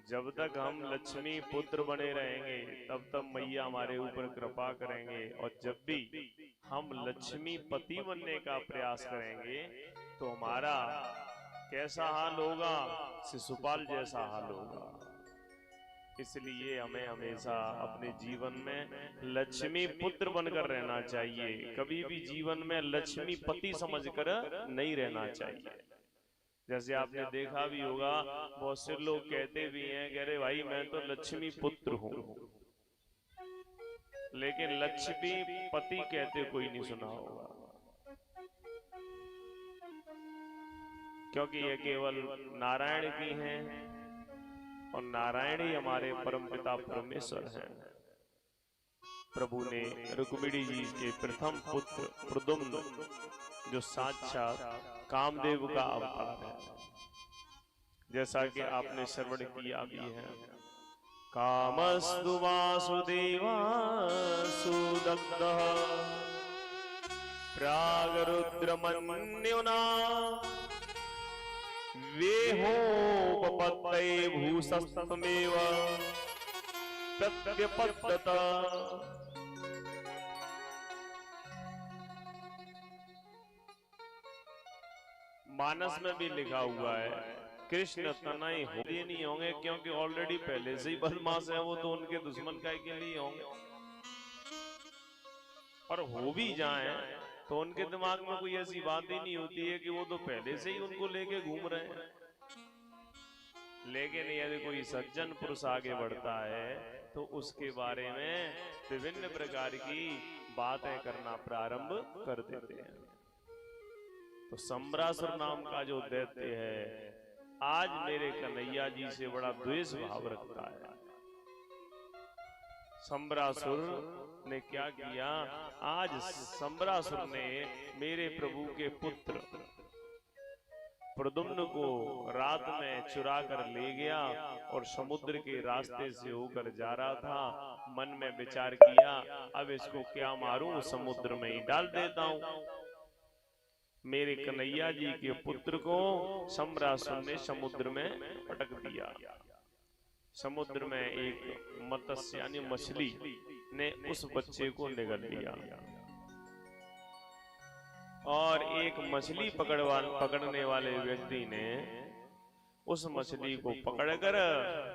जब तक हम लक्ष्मी पुत्र बने रहेंगे तब तक मैया हमारे ऊपर कृपा करेंगे, और जब भी हम लक्ष्मी पति बनने का प्रयास करेंगे तो हमारा कैसा हाल होगा? शिशुपाल जैसा हाल होगा। इसलिए हमें हमेशा अपने जीवन में लक्ष्मी पुत्र बनकर रहना चाहिए, कभी भी जीवन में लक्ष्मी पति समझकर नहीं रहना चाहिए। जैसे आपने देखा भी होगा, बहुत से लोग कहते भी हैं कि अरे भाई मैं तो लक्ष्मी पुत्र हूं, लेकिन लक्ष्मी पति कहते कोई नहीं सुना होगा, क्योंकि ये केवल नारायण की हैं और नारायण ही हमारे परमपिता परमेश्वर हैं। प्रभु ने रुक्मिणी जी के प्रथम पुत्र प्रद्युम्न, जो साक्षात कामदेव का अवतार है, जैसा कि आपने श्रवण किया भी है। कामस्तु वासुदेवासुदग्धः प्रागरुद्रमन्युना वेहोपपत्तये भूषस्तमेव प्रत्यपद्यत। मानस में भी लिखा हुआ है कृष्ण तनय होते नहीं होंगे, क्योंकि ऑलरेडी पहले से ही बदमाश है वो, तो उनके दुश्मन काय के लिए होंगे। और हो भी जाएं तो उनके दिमाग में कोई ऐसी बात ही नहीं होती है कि वो तो पहले से ही उनको लेके घूम रहे हैं। लेकिन यदि कोई सज्जन पुरुष आगे बढ़ता है तो उसके बारे में विभिन्न प्रकार की बातें करना प्रारंभ कर देते हैं। तो सम्रासुर नाम का जो दैत्य है, आज मेरे कन्हैया जी से बड़ा द्वेष भाव रखता है। सम्रासुर ने क्या किया? आज सम्रासुर ने मेरे प्रभु के पुत्र प्रद्युम्न को रात में चुरा कर ले गया और समुद्र के रास्ते से होकर जा रहा था। मन में विचार किया, अब इसको क्या मारूं, समुद्र में ही डाल देता हूं। मेरे कन्हैया जी के पुत्र को सम्रासुर ने समुद्र में पटक दिया। समुद्र में एक मत्स्य यानी मछली ने उस बच्चे को निगल लिया, और एक मछली पकड़ने वाले व्यक्ति ने उस मछली को पकड़कर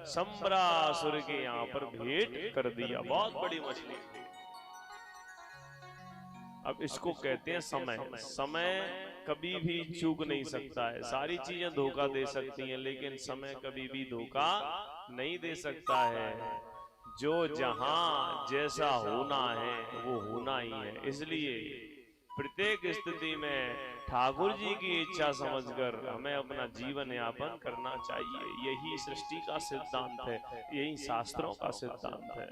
सम्रासुर के यहाँ पर भेंट कर दिया। बहुत बड़ी मछली थी। अब इसको कहते हैं समय। समय कभी भी चूक नहीं सकता है। सारी चीजें धोखा दे सकती हैं, लेकिन समय कभी भी धोखा नहीं दे सकता है। जो जहां जैसा होना है वो होना ही है। इसलिए प्रत्येक स्थिति में ठाकुर जी की इच्छा समझकर हमें अपना जीवन यापन करना चाहिए। यही सृष्टि का सिद्धांत है, यही शास्त्रों का सिद्धांत है।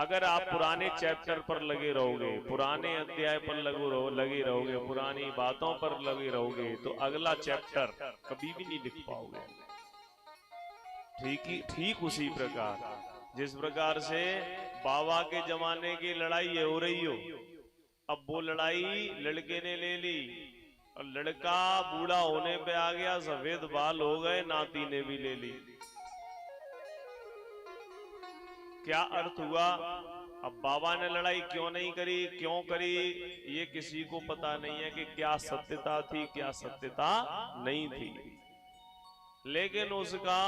अगर आप पुराने चैप्टर पर लगे रहोगे, पुराने अध्याय पर लगे रहोगे, पुरानी बातों पर लगे रहोगे, तो अगला चैप्टर कभी भी नहीं लिख पाओगे। ठीक उसी प्रकार जिस प्रकार से बाबा के जमाने की लड़ाई हो रही हो, अब वो लड़ाई लड़के ने ले ली और लड़का बूढ़ा होने पे आ गया, सफेद बाल हो गए, नाती ने भी ले ली। क्या अर्थ हुआ? अब बाबा ने लड़ाई क्यों नहीं करी, क्यों करी, ये किसी को पता नहीं है कि क्या सत्यता थी, क्या सत्यता नहीं थी। लेकिन उसका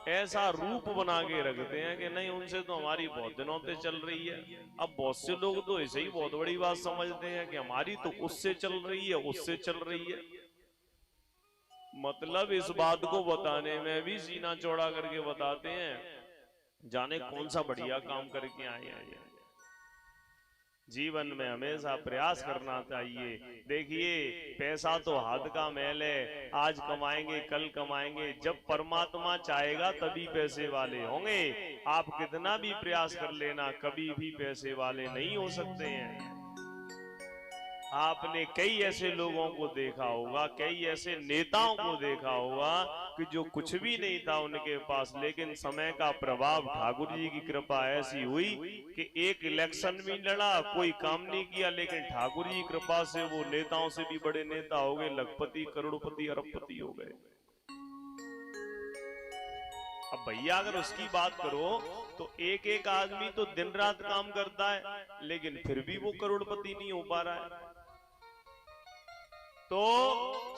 ऐसा रूप बना के रखते हैं कि नहीं, उनसे तो हमारी बहुत दिनों से चल रही है। अब बहुत से लोग तो ऐसे ही बहुत बड़ी बात समझते हैं कि हमारी तो उससे चल रही है, उससे चल रही है। मतलब इस बात को बताने में भी सीना चौड़ा करके बताते हैं, जाने कौन सा बढ़िया काम करके आए हैं। जीवन में हमेशा प्रयास करना चाहिए। देखिए, पैसा तो हाथ का मैल है, आज कमाएंगे कल कमाएंगे, जब परमात्मा चाहेगा तभी पैसे वाले होंगे। आप कितना भी प्रयास कर लेना, कभी भी पैसे वाले नहीं हो सकते हैं। आपने कई ऐसे लोगों को देखा होगा, कई ऐसे नेताओं को देखा होगा कि जो कुछ भी नहीं था उनके पास, लेकिन समय का प्रभाव, ठाकुर जी की कृपा ऐसी हुई कि एक इलेक्शन भी लड़ा, कोई काम नहीं किया, लेकिन ठाकुर जी की कृपा से वो नेताओं से भी बड़े नेता हो गए, लखपति, करोड़पति, अरबपति हो गए। अब भैया अगर उसकी बात करो तो एक एक आदमी तो दिन रात काम करता है, लेकिन फिर भी वो करोड़पति नहीं हो पा रहा है। तो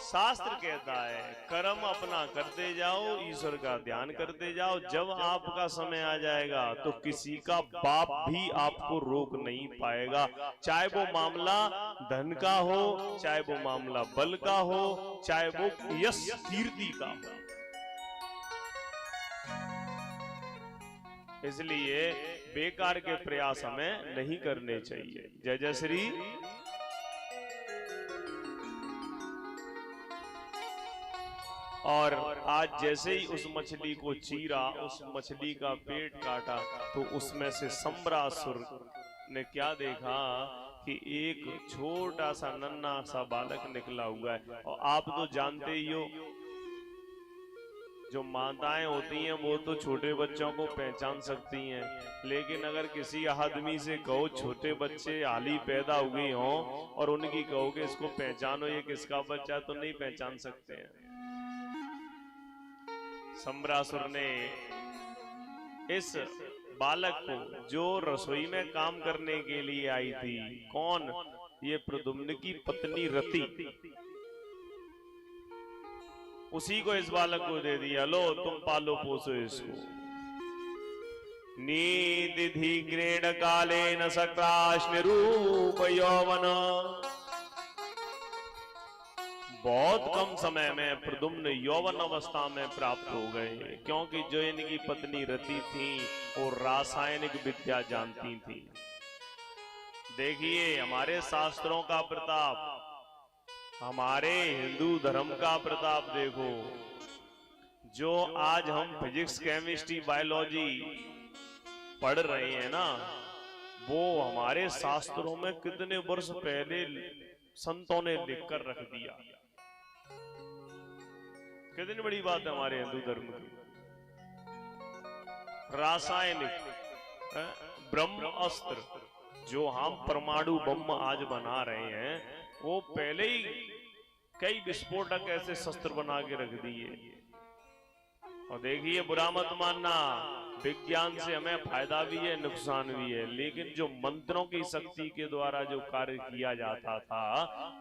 शास्त्र कहता है कर्म अपना करते जाओ, ईश्वर का ध्यान करते जाओ। जब आपका समय आ जाएगा तो किसी का बाप भी आपको रोक नहीं पाएगा, चाहे वो मामला धन का हो, चाहे वो मामला बल का हो, चाहे वो यश कीर्ति का हो। इसलिए बेकार के प्रयास हमें नहीं करने चाहिए। जय जय श्री। और आज जैसे ही उस मछली को चीरा, उस मछली का पेट काटा, तो उसमें से सम्रासुर ने क्या देखा कि एक छोटा सा नन्हा सा बालक निकला हुआ है। और आप तो जानते ही हो, जो माताएं होती हैं वो तो छोटे बच्चों को पहचान सकती हैं, लेकिन अगर किसी आदमी से कहो छोटे बच्चे हाल ही पैदा हुए हों और उनकी कहो कि इसको पहचानो ये किसका बच्चा, तो नहीं पहचान सकते हैं। सम्रासुर ने इस बालक को, जो रसोई में काम करने के लिए आई थी, कौन, ये प्रद्युम्न की पत्नी रति, उसी को इस बालक को दे दिया। लो तुम पालो पोसो इसको। नीदिधि ग्रेण काले न सकाश रूप यौवन। बहुत कम समय में प्रद्युम्न यौवन अवस्था में प्राप्त हो गए, क्योंकि जो इनकी पत्नी रति थी वो रासायनिक विद्या जानती थी। देखिए हमारे शास्त्रों का प्रताप, हमारे हिंदू धर्म का प्रताप देखो। जो आज हम फिजिक्स, केमिस्ट्री, बायोलॉजी पढ़ रहे हैं ना, वो हमारे शास्त्रों में कितने वर्ष पहले संतों ने लिखकर रख दिया। कितनी बड़ी बात है हमारे हिंदू धर्म की। रासायनिक ब्रह्म अस्त्र, जो हम परमाणु बम आज बना रहे हैं, वो पहले ही कई विस्फोटक ऐसे शस्त्र बना के रख दिए। और देखिए बुरा मत मानना, विज्ञान से हमें फायदा भी है नुकसान भी है, लेकिन जो मंत्रों की शक्ति के द्वारा जो कार्य किया जाता था,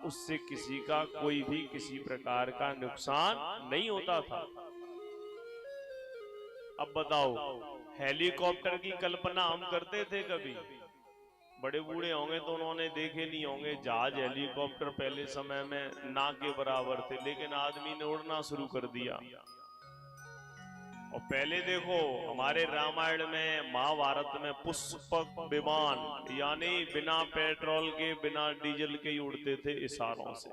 उससे किसी का कोई भी किसी प्रकार का नुकसान नहीं होता था। अब बताओ, हेलीकॉप्टर की कल्पना हम करते थे कभी? बड़े बूढ़े होंगे तो उन्होंने देखे नहीं होंगे जहाज, हेलीकॉप्टर पहले समय में ना के बराबर थे, लेकिन आदमी ने उड़ना शुरू कर दिया। और पहले देखो हमारे रामायण में, महाभारत में पुष्पक विमान, यानी बिना पेट्रोल के, बिना डीजल के ही उड़ते थे इशारों से,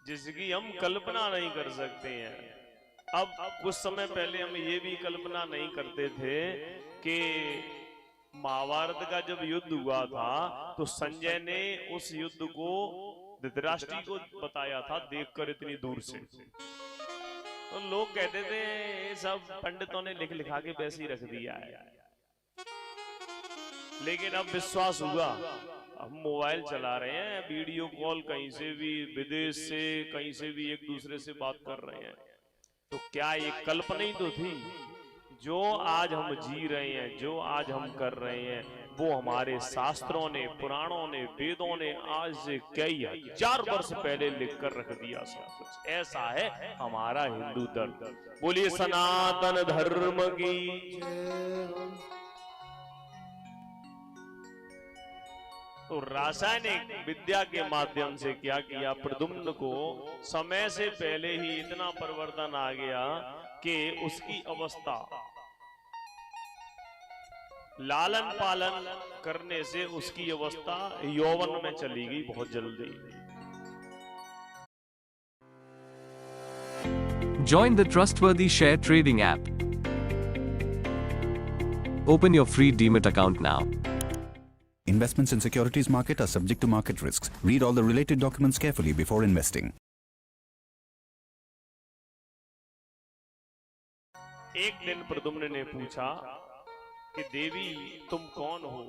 जिसकी हम कल्पना नहीं कर सकते हैं। अब कुछ समय पहले हम ये भी कल्पना नहीं करते थे कि महाभारत का जब युद्ध हुआ था तो संजय ने उस युद्ध को धृतराष्ट्र को बताया था देखकर इतनी दूर से। तो लोग कहते थे सब पंडितों ने लिख लिखा के वैसे ही रख दिया है, लेकिन अब विश्वास हुआ। हम मोबाइल चला रहे हैं, वीडियो कॉल कहीं से भी, विदेश से कहीं से भी एक दूसरे से बात कर रहे हैं। तो क्या ये कल्पना ही तो थी? जो आज हम जी रहे हैं, जो आज हम कर रहे हैं, वो हमारे शास्त्रों ने, पुराणों ने, वेदों ने आज से कई हजार वर्ष पहले लिखकर रख दिया। सब कुछ ऐसा है हमारा हिंदू धर्म। बोलिए सनातन धर्म की। तो रासायनिक विद्या के माध्यम से क्या किया, प्रद्युम्न को समय से पहले ही इतना परिवर्तन आ गया कि उसकी अवस्था लालन पालन करने से उसकी अवस्था यौवन में चली गई बहुत जल्दी। Join the trustworthy share trading app. Open your free Demat account now. Investments in securities market are subject to market risks. Read all the related documents carefully before investing. एक दिन प्रद्युम्न ने पूछा कि देवी तुम कौन हो?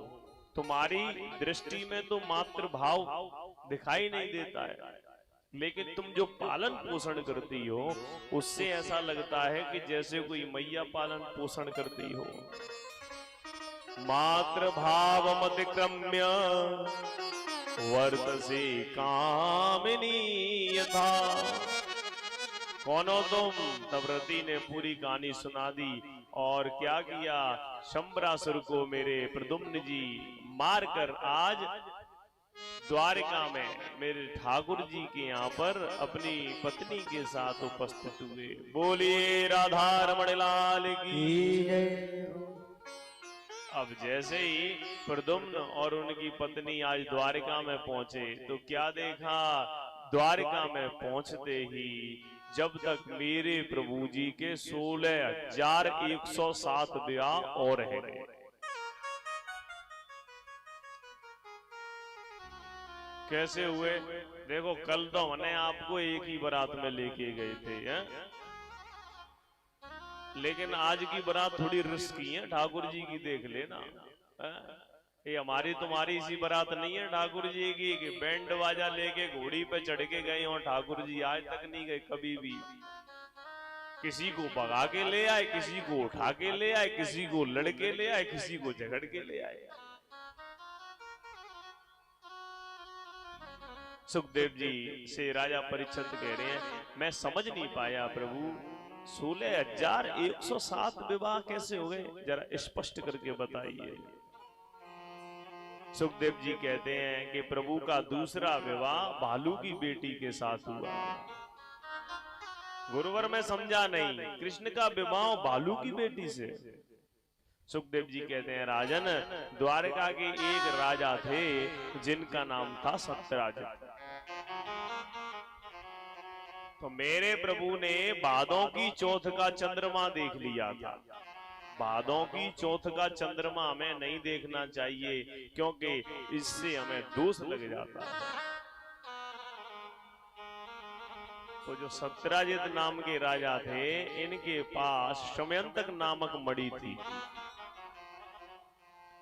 तुम्हारी दृष्टि में तो मातृभाव दिखाई नहीं देता है, लेकिन तुम जो पालन पोषण करती हो उससे ऐसा लगता है कि जैसे कोई मैया पालन पोषण करती हो। मातृ भाव अतिक्रम्य वर्तसे कामिनी यथा। कौनो तुम? तब्रती ने पूरी कहानी सुना दी। और क्या किया? शंबरासुर को मेरे प्रद्युम्न जी मारकर आज द्वारिका में मेरे ठाकुर जी के यहाँ पर अपनी पत्नी के साथ उपस्थित हुए। बोलिए राधा रमण लाल की जय। अब जैसे ही प्रद्युम्न और उनकी पत्नी आज द्वारिका में पहुंचे तो क्या देखा? द्वारिका में पहुंचते ही जब तक मेरे प्रभु जी के 16,107 विवाह और रह गए। कैसे हुए? देखो, कल तो हमने आपको एक ही बारात में लेके गए थे लेकिन आज की बारात थोड़ी रिस्की है। ठाकुर जी की देख लेना। ये हमारी तुम्हारी इसी बारात नहीं है ठाकुर जी की कि बैंड बाजा लेके घोड़ी पे चढ़ के गए और ठाकुर जी आज तक नहीं गए कभी भी। किसी को भगा के ले आए, किसी को उठा के ले आए, किसी को लड़के ले आए, किसी को झगड़ के ले आए। सुखदेव जी से राजा परीक्षित कह रहे हैं, मैं समझ नहीं पाया प्रभु 16,107 विवाह कैसे हो गए, जरा स्पष्ट करके बताइए। सुखदेव जी कहते हैं कि प्रभु का दूसरा विवाह भालू की बेटी के साथ हुआ। गुरुवर में समझा नहीं, कृष्ण का विवाह भालू की बेटी से। सुखदेव जी कहते हैं, राजन, द्वारका के एक राजा थे जिनका नाम था सत्यराजित। तो मेरे प्रभु ने भादों की चौथ का चंद्रमा देख लिया था। भादों की चौथ का चंद्रमा हमें नहीं देखना चाहिए क्योंकि इससे हमें दोष लग जाता है। तो जो सत्यराजित नाम के राजा थे, इनके पास शमयंतक नामक मणि थी।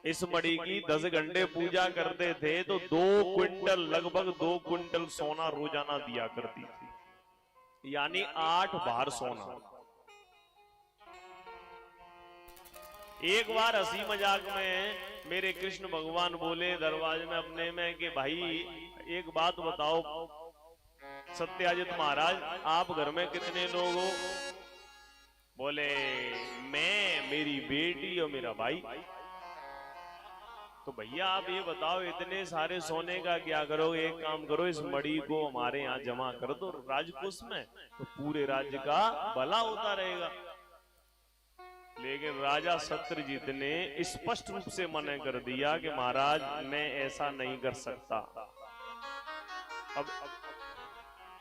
इस मणि की 10 घंटे पूजा करते थे तो 2 क्विंटल, लगभग 2 क्विंटल सोना रोजाना दिया करती थी, यानी 8 भार सोना। एक बार हंसी मजाक में मेरे कृष्ण भगवान बोले दरवाजे में अपने में कि भाई एक बात बताओ सत्याजित महाराज, आप घर में कितने लोग हो? बोले मैं, मेरी बेटी और मेरा भाई। तो भैया आप ये बताओ इतने सारे सोने का क्या करो? एक काम करो, इस मणि को हमारे यहाँ जमा कर दो राजकोष में, तो पूरे राज्य का भला होता रहेगा। लेकिन राजा सत्यजीत ने स्पष्ट रूप से मना कर दिया कि महाराज मैं ऐसा नहीं कर सकता। अब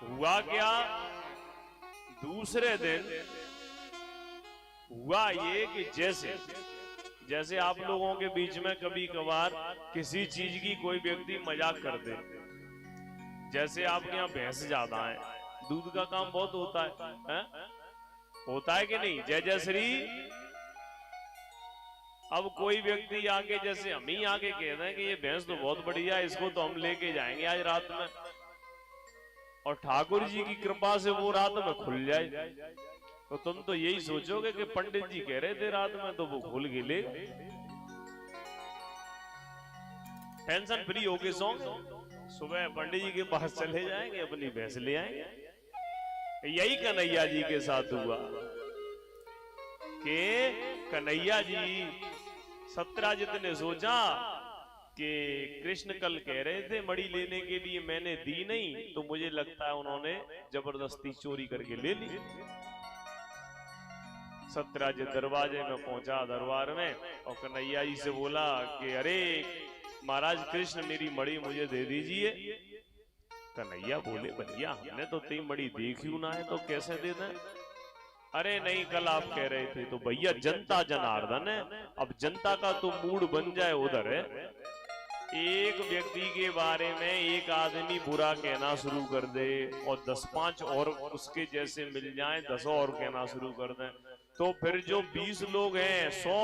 हुआ क्या? दूसरे दिन हुआ ये कि जैसे आप लोगों के बीच में कभी कभार किसी चीज की कोई व्यक्ति मजाक कर दे, जैसे आपके यहाँ भैंस ज्यादा है, दूध का काम बहुत होता है? होता है कि नहीं? जय जय श्री। अब कोई व्यक्ति आके, जैसे हम ही आके कह रहे हैं कि ये भैंस तो बहुत बढ़िया है, इसको तो हम लेके जाएंगे आज रात में, और ठाकुर जी की कृपा से वो रात में खुल जाए, तो तुम तो यही सोचोगे कि पंडित जी कह रहे थे रात में तो वो खुल के ले, टेंशन फ्री होके सो, सुबह पंडित जी के पास चले जाएंगे, अपनी भैंस ले आएंगे। यही कन्हैया जी के साथ हुआ कि कन्हैया जी, सत्यराजित ने सोचा कि कृष्ण कल कह रहे थे मणि लेने के लिए, मैंने दी नहीं, तो मुझे लगता है उन्होंने जबरदस्ती चोरी करके ले ली। सत्यराजित दरवाजे में पहुंचा, दरबार में, और कन्हैया जी से बोला कि अरे महाराज कृष्ण, मेरी मणि मुझे दे दीजिए। कन्हैया बोले, भैया हमने तो तेरी मणि देखी ना है, तो कैसे दे दें? अरे नहीं, कल आप कह रहे थे। तो भैया जनता जनार्दन है, अब जनता का तो मूड बन जाए उधर है। एक व्यक्ति के बारे में एक आदमी बुरा कहना शुरू कर दे और 10-5 और उसके जैसे मिल जाएं, 10 और कहना शुरू कर दें, तो फिर जो 20 लोग हैं 100,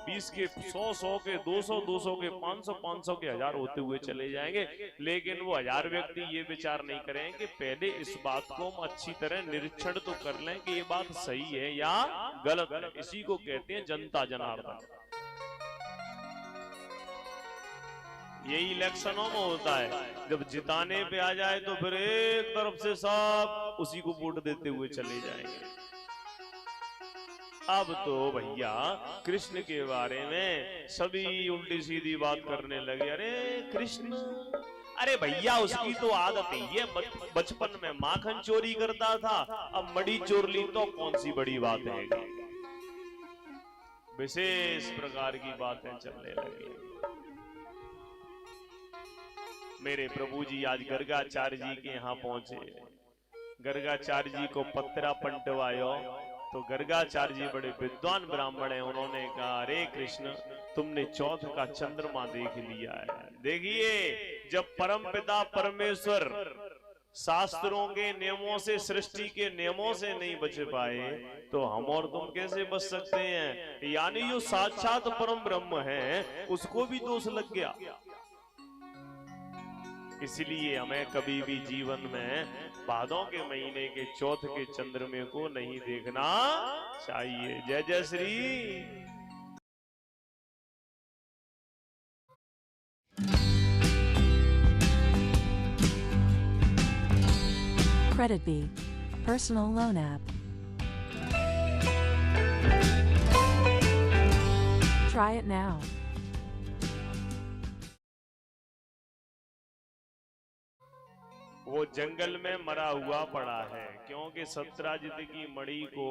20 के 100, 100 के 200, 200 के 500, 500 के 1000 होते हुए चले जाएंगे। लेकिन वो 1000 व्यक्ति ये विचार नहीं करेंगे कि पहले इस बात को हम अच्छी तरह निरीक्षण तो कर लें कि ये बात सही है या गलत है। इसी को कहते हैं जनता जनार्दन। यही इलेक्शनों में होता है, जब जिताने पे आ जाए तो फिर एक तरफ से सब उसी को वोट देते हुए चले जाएंगे। अब तो भैया कृष्ण के बारे में सभी उल्टी सीधी बात करने लगे। अरे कृष्ण, अरे भैया उसकी तो आदत ही है, बचपन में माखन चोरी करता था, अब मड़ी चोर ली तो कौन सी बड़ी बात है। विशेष प्रकार की बातें चलने लगी। मेरे प्रभु जी आज गर्गाचार्य जी के यहाँ पहुंचे। गर्गाचार्य जी को पत्रा पंटवायो तो गर्गाचार्य जी बड़े विद्वान ब्राह्मण हैं। उन्होंने कहा, अरे कृष्ण, तुमने चौथ का चंद्रमा देख लिया है। देखिए, जब परमपिता परमेश्वर शास्त्रों के नियमों से, सृष्टि के नियमों से नहीं बच पाए तो हम और तुम कैसे बच सकते हैं। यानी जो साक्षात परम ब्रह्म है उसको भी दोष लग गया। इसलिए हमें कभी भी जीवन में भादों के महीने के चौथ के चंद्रमे को नहीं देखना चाहिए। जय जय Shri. Credit B. Personal Loan App. Try it now. वो जंगल में मरा हुआ पड़ा है, क्योंकि सत्राजित की मणि को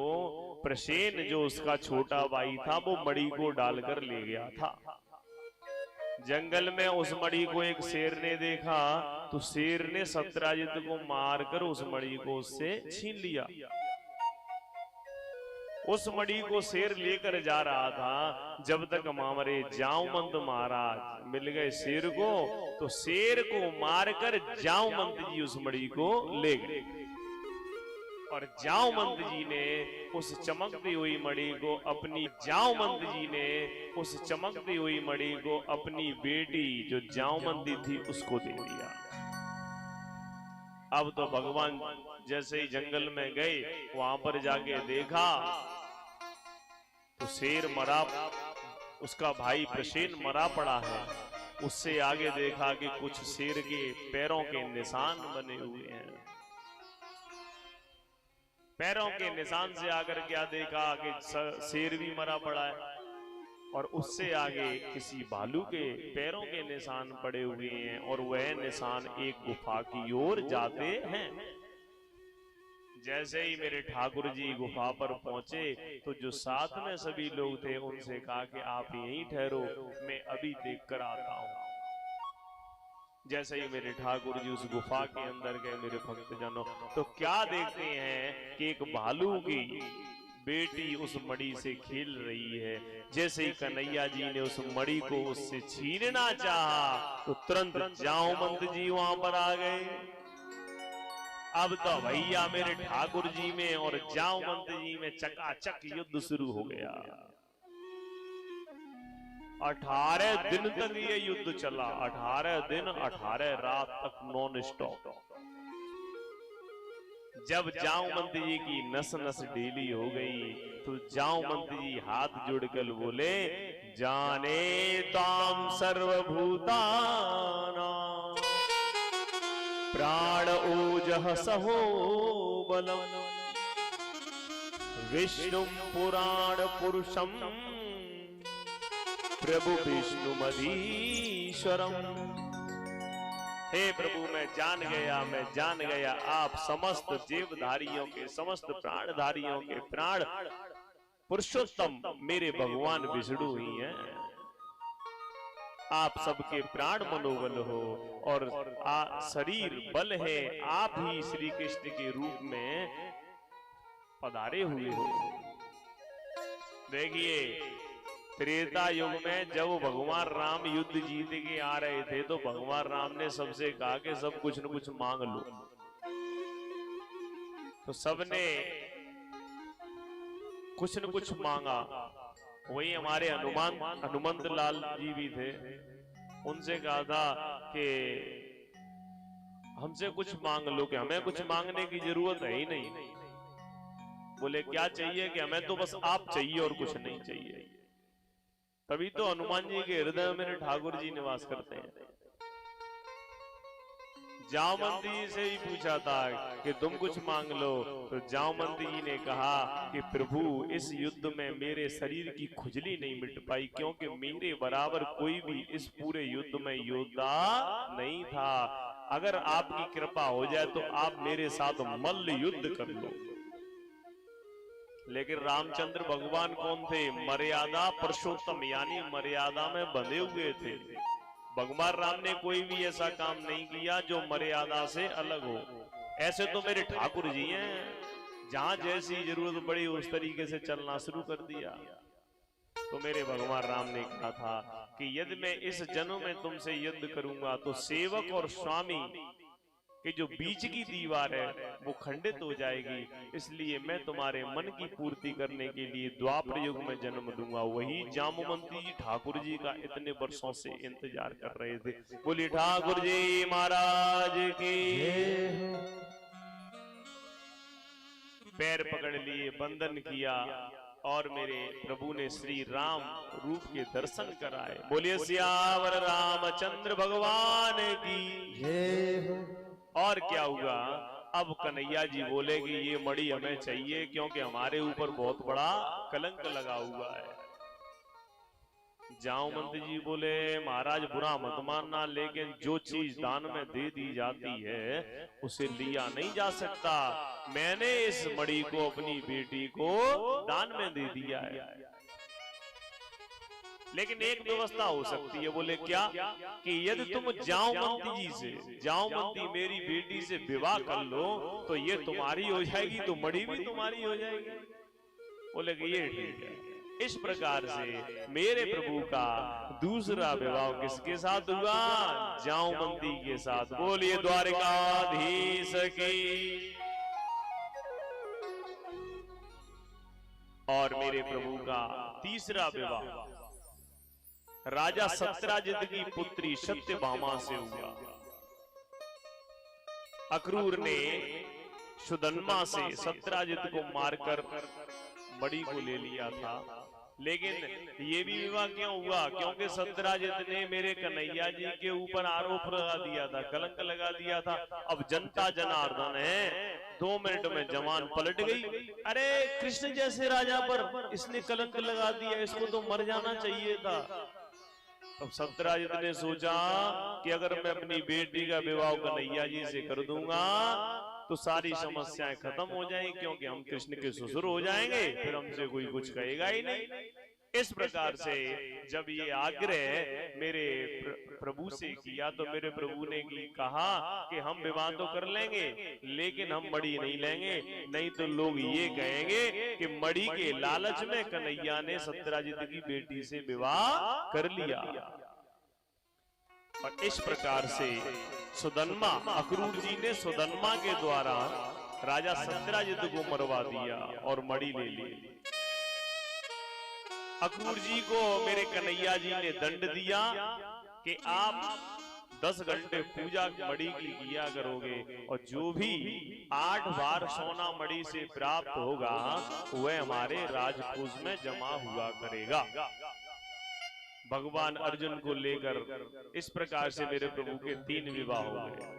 प्रसेन जो उसका छोटा भाई था वो मणि को डालकर ले गया था। जंगल में उस मणि को एक शेर ने देखा तो शेर ने सत्राजित को मारकर उस मणि को उससे छीन लिया। उस मणि को शेर लेकर जा रहा था, जब तक हमारे जाऊमंत महाराज मिल गए शेर को, तो शेर को मारकर जाऊमंत जी उस मणि को ले गए। और जाऊमंत जी ने उस चमकती हुई मणि को अपनी अपनी बेटी जो जाऊमंती थी उसको दे दिया। अब तो भगवान जैसे ही जंगल में गए, वहां पर जाके देखा तो शेर मरा, उसका भाई प्रसेन मरा पड़ा है। उससे आगे देखा कि कुछ शेर के पैरों के निशान बने हुए हैं। पैरों के निशान से आकर क्या देखा कि शेर भी मरा पड़ा है, और उससे आगे किसी भालू के पैरों के निशान पड़े हुए हैं, और वह निशान एक गुफा की ओर जाते हैं। जैसे ही मेरे ठाकुर जी गुफा पर पहुंचे तो जो साथ में सभी लोग थे उनसे कहा कि आप यहीं ठहरो, मैं अभी देख कर आता हूं। जैसे ही मेरे ठाकुर जी उस गुफा के अंदर गए, मेरे भक्तजनों, तो क्या देखते हैं कि एक भालू की बेटी उस मणि से खेल रही है। जैसे ही कन्हैया जी ने उस मणि को उससे छीनना चाहा तो तुरंत जाऊमंत जी वहां पर आ गए। अब तो भैया मेरे ठाकुर जी में और जाऊमंत जी में चकाचक युद्ध शुरू हो गया। 18 दिन तक ये युद्ध चला, 18 दिन 18 रात तक नॉन स्टॉप। जब जाऊमंत जी की नस नस ढीली हो गई तो जाऊमंत जी हाथ जोड़कर बोले, जाने ताम सर्वभूताना प्राण ओजः सहो बलम विष्णु पुराण पुरुषम प्रभु विष्णु मधीश्वरम। हे प्रभु, मैं जान गया आप समस्त जीवधारियों के, समस्त प्राणधारियों के प्राण पुरुषोत्तम मेरे भगवान विष्णु ही हैं। आप सबके प्राण मनोबल हो और शरीर बल है, आप ही श्री कृष्ण के रूप में पधारे हुए हो। देखिए, त्रेता युग में जब भगवान राम युद्ध जीत के आ रहे थे तो भगवान राम ने सबसे कहा कि सब कुछ न कुछ मांग लो। तो सबने कुछ न कुछ मांगा। वही हमारे हनुमंत लाल जी भी थे, उनसे कहा था कि हमसे कुछ मांग लो, कि हमें कुछ मांगने की जरूरत है ही नहीं। बोले क्या चाहिए? कि हमें तो बस आप चाहिए और कुछ नहीं चाहिए। तभी तो हनुमान जी के हृदय में ठाकुर जी निवास करते हैं। जामवंती जी से ही पूछा था कि तुम कुछ मांग लो, तो जामवंती जी ने कहा कि प्रभु इस युद्ध में मेरे शरीर की खुजली नहीं मिट पाई, क्योंकि मेरे बराबर कोई भी इस पूरे युद्ध में योद्धा नहीं था। अगर आपकी कृपा हो जाए तो आप मेरे साथ मल्ल युद्ध कर लो। लेकिन रामचंद्र भगवान कौन थे? मर्यादा पुरुषोत्तम, यानी मर्यादा में बंधे हुए थे। भगवान राम ने कोई भी ऐसा काम नहीं किया जो मर्यादा से अलग हो। ऐसे तो मेरे ठाकुर जी हैं, जहां जैसी जरूरत पड़ी उस तरीके से चलना शुरू कर दिया। तो मेरे भगवान राम ने कहा था कि यदि मैं इस जन्म में तुमसे युद्ध करूंगा तो सेवक और स्वामी कि जो बीच की दीवार है वो खंडित हो जाएगी, इसलिए मैं तुम्हारे मन की पूर्ति करने के लिए द्वापर युग में जन्म दूंगा। वही जामवंती जी ठाकुर जी का इतने वर्षों से इंतजार कर रहे थे। बोली ठाकुर जी महाराज की। पैर पकड़ लिए, बंधन किया और मेरे प्रभु ने श्री राम रूप के दर्शन कराए। बोलिए सियावर रामचंद्र भगवान की। और क्या हुआ? अब कन्हैया जी बोले कि ये मणि हमें चाहिए, क्योंकि हमारे ऊपर बहुत बड़ा कलंक लगा हुआ है। जामवंत जी बोले महाराज बुरा मत मानना, लेकिन जो चीज दान में दे दी जाती है उसे लिया नहीं जा सकता। मैंने इस मणि को अपनी बेटी को दान में दे दिया है, लेकिन एक व्यवस्था हो सकती है। बोले क्या? कि यदि तुम जामवंती जी से, जामवंती मेरी बेटी से विवाह कर लो तो ये तुम्हारी हो जाएगी, तो मणि भी तुम्हारी हो जाएगी। बोले कि ये ठीक है। इस प्रकार से मेरे प्रभु का दूसरा विवाह किसके साथ हुआ? जामवंती के साथ। बोलिए द्वारिकाधीश की। और मेरे प्रभु का तीसरा विवाह राजा सत्यराजित की पुत्री सत्यभामा से हुआ। अक्रूर ने सुदन्मा से सत्यराजित को मारकर मणि को ले लिया था। लेकिन ये भी विवाह क्यों हुआ? क्योंकि सत्यराजित ने मेरे कन्हैया जी के ऊपर आरोप लगा दिया था, कलंक लगा दिया था। अब जनता जनार्दन है, 2 मिनट में जवान पलट गई। अरे कृष्ण जैसे राजा पर इसने कलंक लगा दिया, इसको तो मर जाना चाहिए था। अब सत्यराजित ने सोचा कि अगर मैं अपनी बेटी का विवाह कन्हैया जी से कर दूंगा तो सारी समस्याएं खत्म हो जाएंगी, क्योंकि हम कृष्ण के ससुर हो जाएंगे, फिर हमसे कोई कुछ कहेगा ही नहीं। इस प्रकार से जब ये आग्रह मेरे प्रभु से किया तो मेरे प्रभु ने कहा कि हम विवाह तो कर लेंगे, लेकिन हम मणि नहीं लेंगे, नहीं तो लोग ये कहेंगे कि मणि के लालच में कन्हैया ने सत्यराजित की बेटी से विवाह कर लिया। और इस प्रकार से सुदन्मा, अक्रूर जी ने सुदन्मा के द्वारा राजा सत्यराजित को मरवा दिया और मणि ले ली। अक्रूर जी को मेरे कन्हैया जी ने दंड दिया कि आप 10 घंटे पूजा मणि की किया करोगे, और जो भी 8 बार सोना मणि से प्राप्त होगा वह हमारे राजकोष में जमा हुआ करेगा। भगवान अर्जुन को लेकर इस प्रकार से मेरे प्रभु के 3 विवाह हो गए।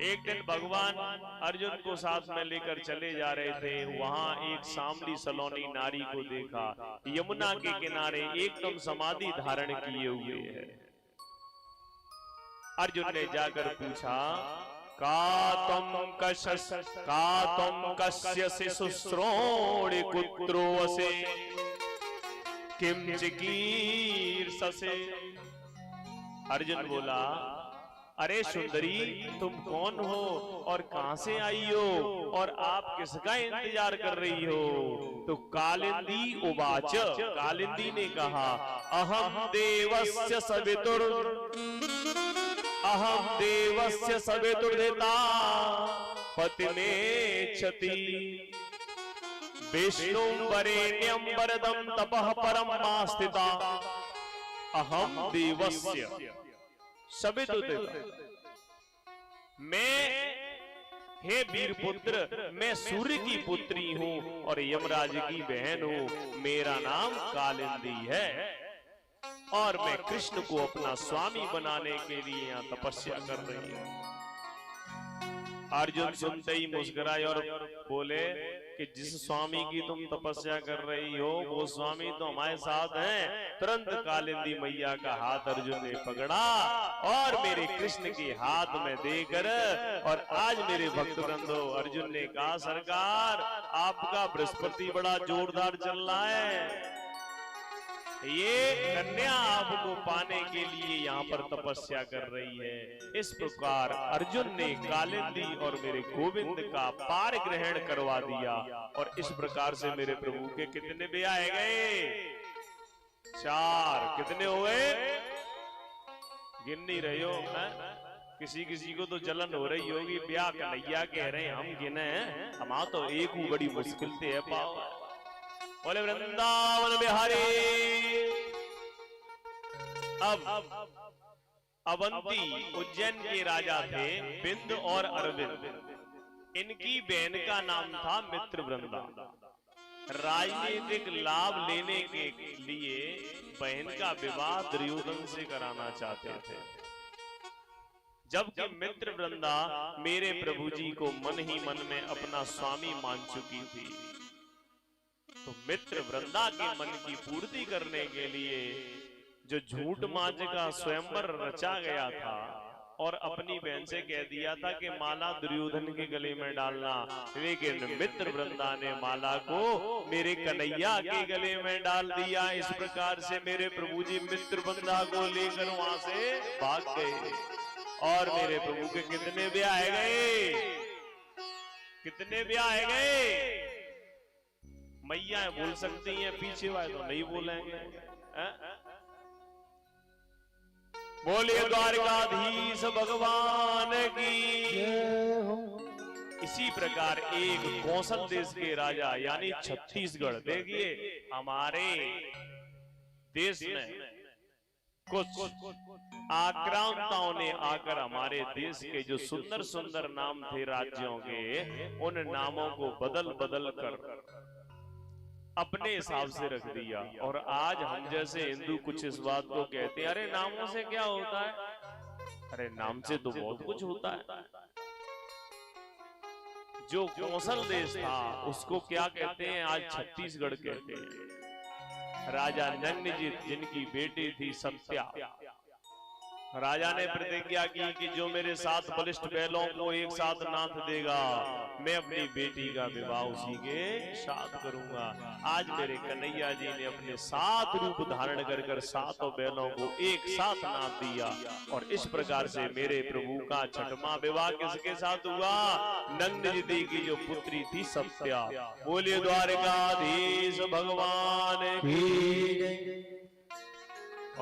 एक दिन भगवान अर्जुन को साथ में लेकर चले जा रहे थे, वहां एक सांवली सलोनी नारी को देखा, यमुना के किनारे एकदम समाधि धारण किए हुए है। अर्जुन ने जाकर पूछा, का तुम कस्य शुश्रोणि कुत्रो वसे किम चिकीर्षसे। अर्जुन बोला, अरे सुंदरी तुम कौन हो और कहां से आई हो और आप किसका इंतजार कर रही हो? तो कालिंदी उवाच, कालिंदी ने कहा, अहम देवस्य सवितुर्देता पतिमेच्छति विष्णु वरेण्यं वरदं तपः परम स्थिता अहम देवस्य सवितुः। मैं, हे वीरपुत्र, मैं सूर्य की पुत्री हूँ और यमराज की बहन हूँ। मेरा नाम कालिंदी है और मैं कृष्ण को अपना स्वामी बनाने के लिए यहाँ तपस्या कर रही हूँ। अर्जुन सुनते ही मुस्कुराए और बोले कि जिस स्वामी की तुम तपस्या कर रही हो वो स्वामी तो हमारे साथ हैं। तुरंत कालिंदी मैया का हाथ अर्जुन ने पकड़ा और मेरे कृष्ण के हाथ में देकर, और आज मेरे भक्त वृंदो, अर्जुन ने कहा सरकार आपका बृहस्पति बड़ा जोरदार चल रहा है, ये कन्या आपको पाने के लिए यहाँ पर तपस्या कर रही है। इस प्रकार अर्जुन ने कालिंदी और मेरे गोविंद का पार ग्रहण करवा दिया और इस प्रकार से मेरे प्रभु के कितने ब्याह गए? 4। कितने हुए? गिन नहीं रहे हो? किसी किसी को तो जलन हो रही होगी, ब्याह कन्हैया कह रहे हैं, हम गिने हैं, हमारा तो एक ही बड़ी मुश्किल से है पाओ। बोले वृंदावन बिहारी। अब अवंती उज्जैन के राजा थे बिंद और अरविंद। इनकी बहन का नाम था मित्रवृंदा। राजनीतिक लाभ लेने के लिए बहन का विवाह दुर्योधन से कराना चाहते थे, जबकि मित्रवृंदा मेरे प्रभु जी को मन ही मन में अपना स्वामी मान चुकी थी। तो मित्रवृंदा के मन की पूर्ति करने के लिए जो झूठ मांझ का स्वयंवर रचा गया था और अपनी बहन से कह दिया था कि माला दुर्योधन के गले में डालना, लेकिन मित्रवृंदा ने माला को मेरे कन्हैया के गले में डाल दिया। इस प्रकार से मेरे प्रभु जी मित्रवृंदा को लेकर वहां से भाग गए और मेरे प्रभु के कितने ब्याह गए? कितने ब्याह गए? मैया बोल सकती हैं, पीछे वाले तो नहीं बोलेंगे। बोलिए द्वारकाधीश भगवान की। इसी प्रकार एक कौशल देश के राजा यानी छत्तीसगढ़, देखिए हमारे देश में कुछ आक्रांताओं ने आकर हमारे देश के जो सुंदर सुंदर नाम थे राज्यों के, उन नामों को बदल बदल कर अपने हिसाब से रख दिया। और आज हम जैसे हिंदू कुछ इस बात को कहते हैं, अरे नामों से क्या होता है? अरे नाम से तो बहुत कुछ होता है। जो कौशल देश था उसको क्या कहते हैं? आज छत्तीसगढ़ कहते हैं। राजा नंदजीत जिनकी बेटी थी सत्या, राजा ने प्रतिज्ञा की कि जो मेरे 7 बलिष्ठ बैलों को एक साथ नाथ देगा, मैं अपनी बेटी का विवाह उसी के साथ करूंगा। आज मेरे कन्हैया जी ने अपने 7 रूप धारण कर 7 बैलों को एक साथ नाथ दिया और इस प्रकार से मेरे प्रभु का 6वां विवाह किसके साथ हुआ? नंदजी की जो पुत्री थी सत्या। बोलिए द्वारकाधीश भगवान की।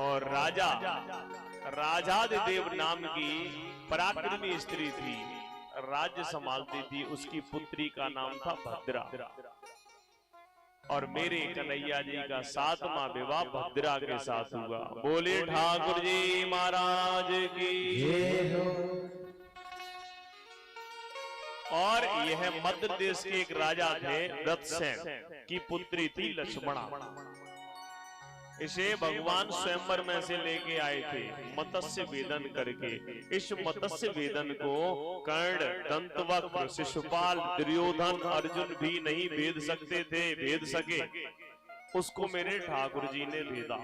और राजाधिदेव नाम की पराक्रमी स्त्री थी, राज्य संभालती थी, उसकी पुत्री का नाम था भद्रा। और मेरे कन्हैया जी का 7वां विवाह भद्रा के साथ हुआ। बोले ठाकुर जी महाराज की। और यह मध्य देश के एक राजा थे व्रतसेन की पुत्री थी लक्ष्मणा। इसे भगवान स्वयंवर में से लेके आए थे मत्स्य वेदन करके। इस मत्स्य वेदन को कर्ण, दंतवक्र, शिशुपाल, दुर्योधन, अर्जुन भी नहीं भेद सकते थे, भेद सके उसको मेरे ठाकुर जी ने भेदा।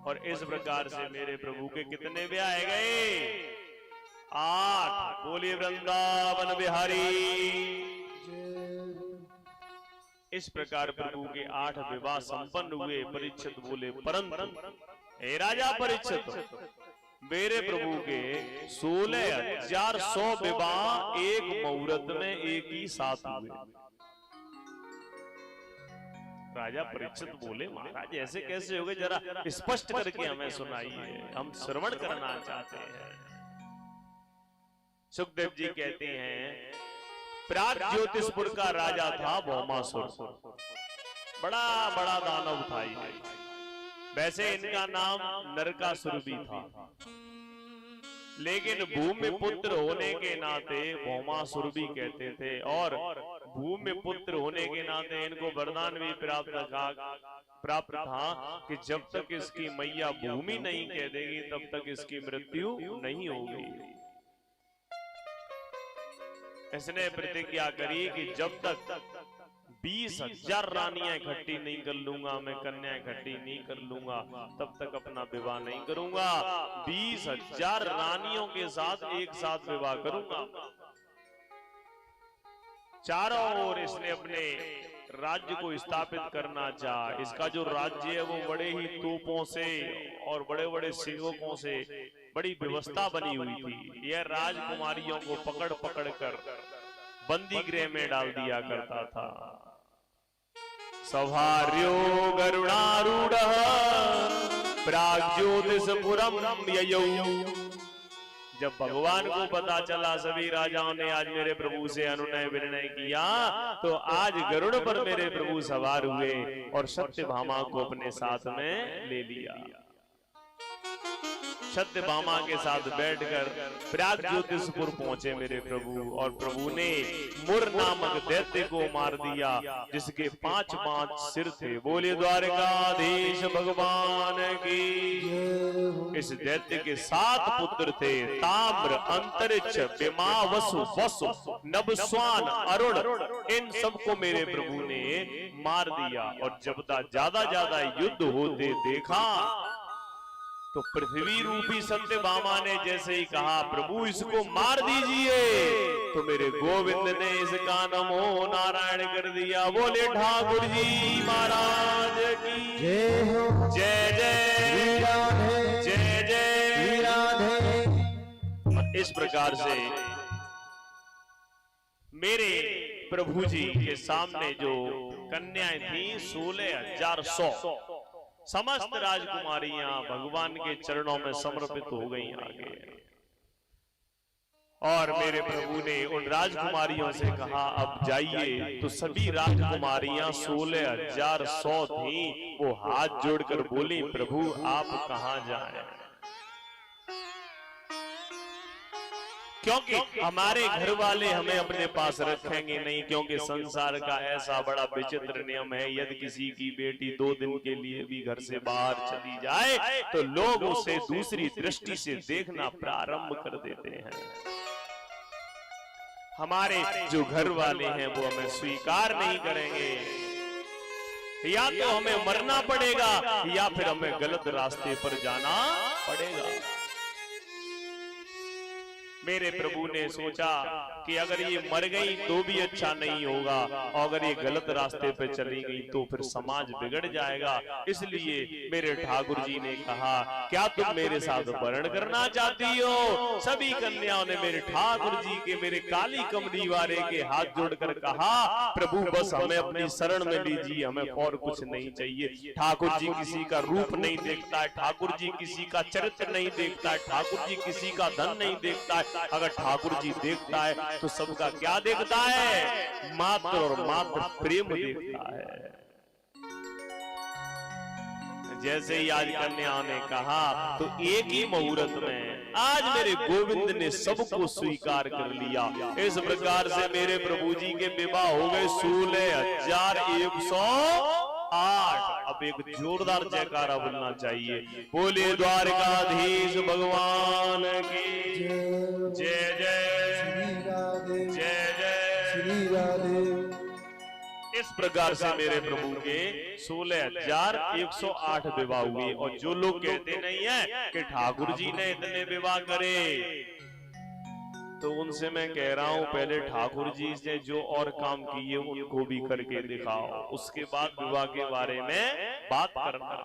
और इस प्रकार से मेरे प्रभु के कितने ब्याह गए? 8। बोलिए वृंदावन बिहारी। इस प्रकार प्रभु के 8 विवाह संपन्न हुए। परीक्षित बोले परंतु हे राजा परीक्षित, मेरे प्रभु के 16,100 विवाह एक मुहूर्त में एक ही साथ हुए। राजा परीक्षित बोले महाराज ऐसे कैसे हो गए, जरा स्पष्ट करके हमें सुनाइए, हम श्रवण करना चाहते हैं। सुखदेव जी कहते हैं प्राग ज्योतिषपुर का राजा था भौमासुर, बड़ा बड़ा दानव था ये। वैसे इनका नाम नरकासुर भी था, लेकिन भूमि पुत्र होने के नाते भौमासुर भी कहते थे। और भूमि पुत्र होने के नाते इनको वरदान भी प्राप्त था कि जब तक इसकी मैया भूमि नहीं कह देगी तब तक इसकी मृत्यु नहीं होगी। इसने प्रतिज्ञा करी कि जब तक 20,000 रानियां इकट्ठी नहीं कर लूंगा, मैं कन्या इकट्ठी नहीं कर लूंगा, तब तक अपना विवाह नहीं करूंगा। 20,000 रानियों के साथ एक साथ विवाह करूंगा। चारों ओर इसने अपने राज्य को स्थापित करना चाहा। इसका जो राज्य है वो बड़े ही तोपों से और बड़े बड़े सेवकों से बड़ी व्यवस्था बनी हुई थी। यह राजकुमारियों को पकड़ पकड़ कर बंदी गृह में डाल दिया करता था। सभार्यो गरुणारूढ़ प्राग्ज्योतिषपुरम ययौ। जब भगवान को पता चला सभी राजाओं ने आज मेरे प्रभु से अनुनय विनय किया, तो आज गरुड़ पर मेरे प्रभु सवार हुए और सत्यभामा को अपने साथ में ले लिया। सत्यभामा के साथ बैठकर प्राग ज्योतिषपुर पहुंचे मेरे प्रभु, और प्रभु ने मुर नामक दैत्य को मार दिया जिसके 5 सिर थे। बोले द्वारकाधीश भगवान की। इस दैत्य के 7 पुत्र थे, ताम्र, अंतरिक्ष, विमा, वसु, वसु, नभस्वान, अरुण। इन सबको मेरे प्रभु ने मार दिया। और जब ज्यादा युद्ध होते देखा तो पृथ्वी रूपी सत्यभामा ने जैसे ही कहा प्रभु इसको मार दीजिए, तो मेरे गोविंद ने इसका नमो नारायण कर दिया। बोले ठाकुर जी महाराज की जय हो। जय जय राधे, जय जय राधे। और इस प्रकार से मेरे प्रभु जी के सामने जो कन्याएं थी 16,100 समस्त राजकुमारियां भगवान के चरणों में समर्पित हो गई आगे। और मेरे प्रभु ने उन राजकुमारियों से कहा अब जाइए। तो सभी राजकुमारियां 16,100 थी, वो हाथ जोड़कर बोली प्रभु आप कहां जाएं, क्योंकि हमारे घर वाले हमें अपने पास रखेंगे नहीं। क्योंकि संसार का ऐसा बड़ा विचित्र नियम है, यदि किसी की बेटी 2 दिन के लिए भी घर से बाहर चली जाए तो लोग उसे दूसरी दृष्टि से देखना प्रारंभ कर देते हैं। हमारे जो घर वाले हैं वो हमें स्वीकार नहीं करेंगे। या तो हमें मरना पड़ेगा या फिर हमें गलत रास्ते पर जाना पड़ेगा। मेरे प्रभु ने सोचा कि अगर ये मर गई तो भी अच्छा नहीं होगा, और अगर ये गलत रास्ते पे चली गई तो फिर समाज बिगड़ जाएगा। इसलिए मेरे ठाकुर जी ने कहा क्या तुम मेरे साथ वर्ण करना चाहती हो? सभी कन्याओं ने मेरे ठाकुर जी के, मेरे काली कमली वाले के हाथ जोड़कर कहा प्रभु बस हमें अपनी शरण में लीजिए, हमें और कुछ नहीं चाहिए। ठाकुर जी किसी का रूप नहीं देखता है, ठाकुर जी किसी का चरित्र नहीं देखता है, ठाकुर जी किसी का धन नहीं देखता है। अगर ठाकुर जी देखता है तो सबका क्या देखता है? मात्र और मात्र प्रेम देखता है। जैसे ही आज कन्याओं ने कहा तो एक ही मुहूर्त में आज मेरे गोविंद ने सबको स्वीकार कर लिया। इस प्रकार से मेरे प्रभु जी के विवाह हो गए 16,108। अब एक जोरदार जयकारा बोलना चाहिए। बोले द्वारकाधीश भगवान की जय जय जय जय श्री राधे। इस प्रकार से मेरे प्रभु के 16,108 विवाह हुए। और जो लोग कहते नहीं है कि ठाकुर जी ने इतने विवाह करे, तो उनसे मैं कह रहा हूं पहले ठाकुर जी ने जो और काम किए उनको भी करके दिखाओ, उसके बाद विवाह के बारे में बात करना।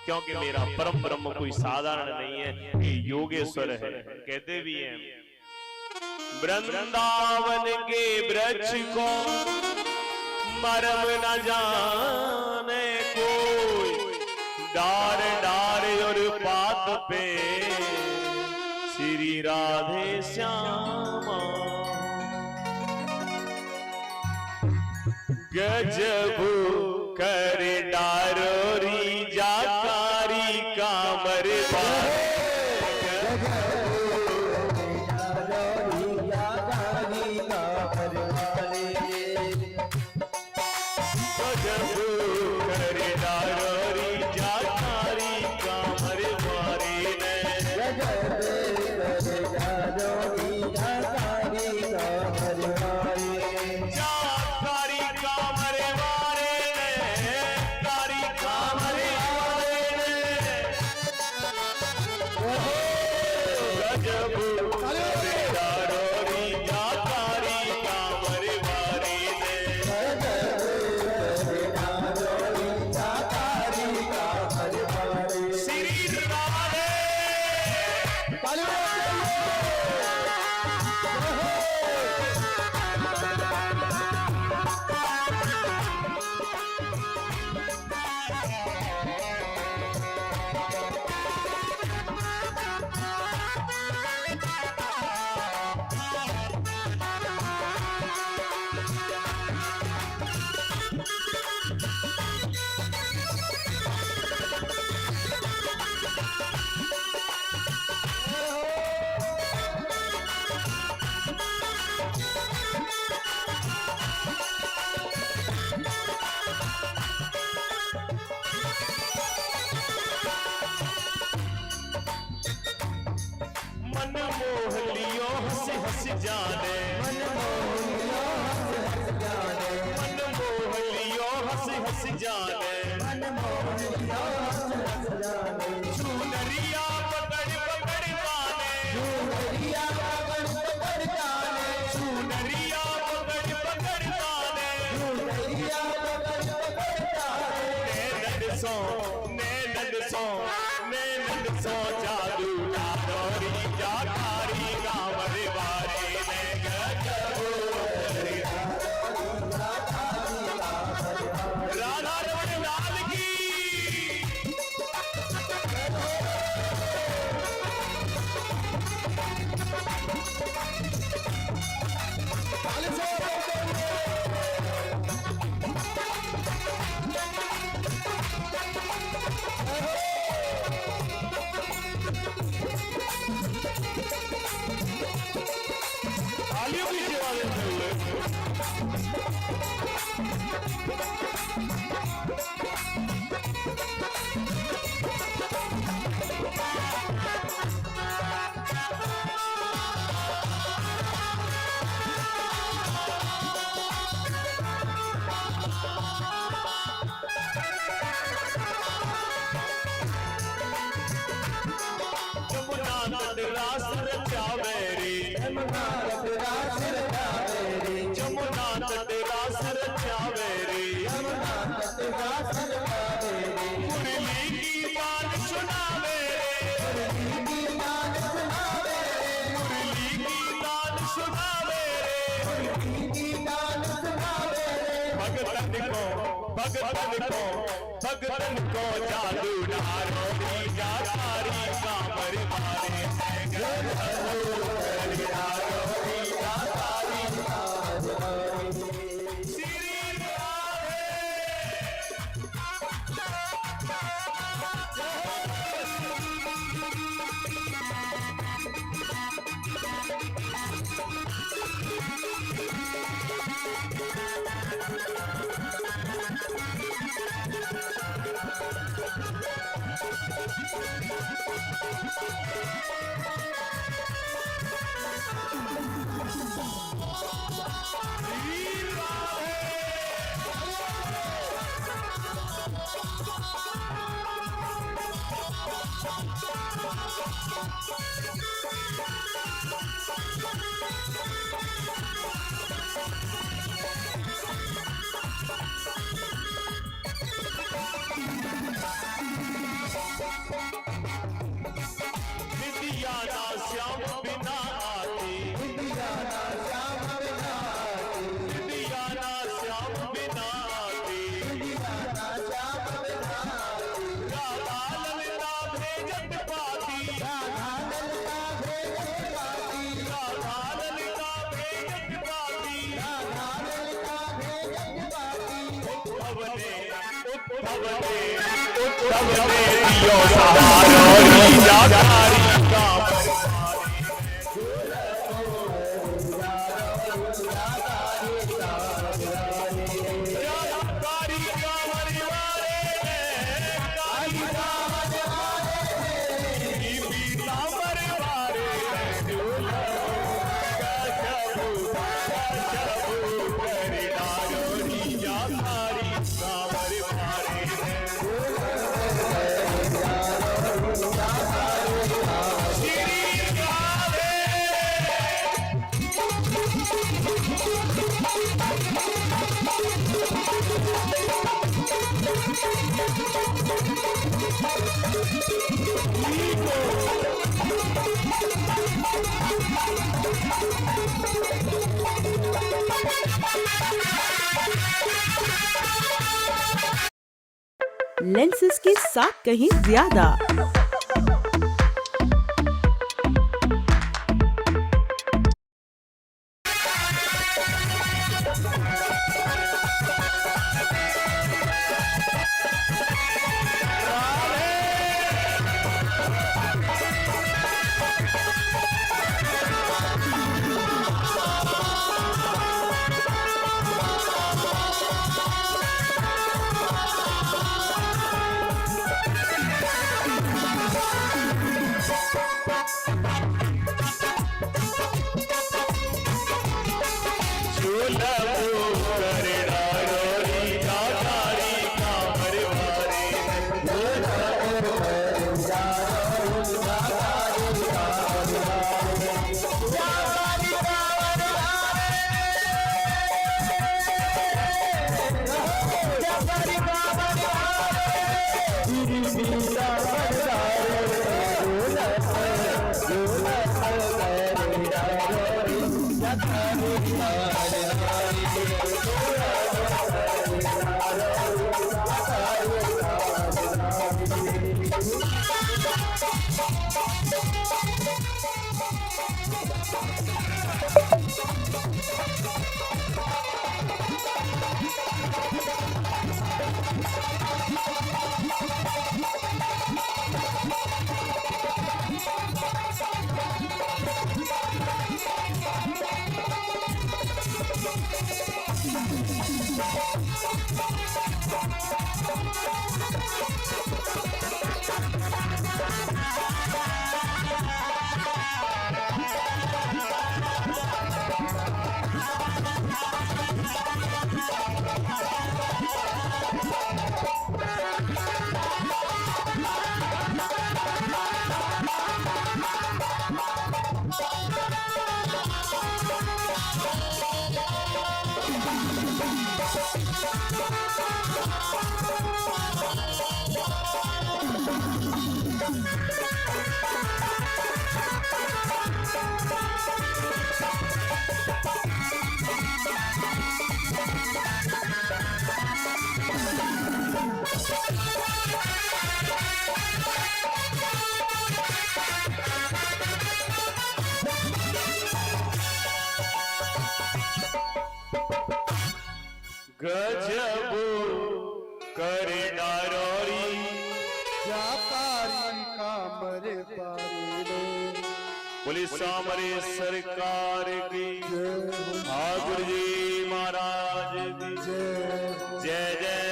क्योंकि मेरा परम ब्रह्म कोई साधारण नहीं है, ये योगेश्वर है। कहते भी हैं वृंदावन के वृक्ष को मरम न जाने कोई, डार डार और पात पे श्री राधे श्यामा। गजब कर डारोरी जाकारी कामर बारे गजब कर डारोरी जाकारी कामर बारे ने जाकारी कामर बारे ने कारी कामर बारे ने गजब कर डारोरी जाकारी कामर बारे ने श्री राधे मन मोह लियो हंस हंस जाने मन मोह लियो हंस हंस जाने चुनरिया पकड़ पकड़ गाने चुनरिया पकड़ पकड़ गाने नैनन सो जादू डारोरी जाकारी कांवर बारे ने गजब राधा रमण लाल की तालियों की सेवा लेते हुए जमुना तट रास रचा मेरी जमुना तट रास रचा मेरी मुरली की बात सुना मेरे मुरली की बात सुना मेरे भगतन को जादू डारोरी जाकारी कामर बारे श्री राधे दियो सहारो जाकारी का लेंसेज के साथ कहीं ज्यादा। गजब करे नारोरी पुलिस सामरे सरकार की ठाकुर जी महाराज की जय जय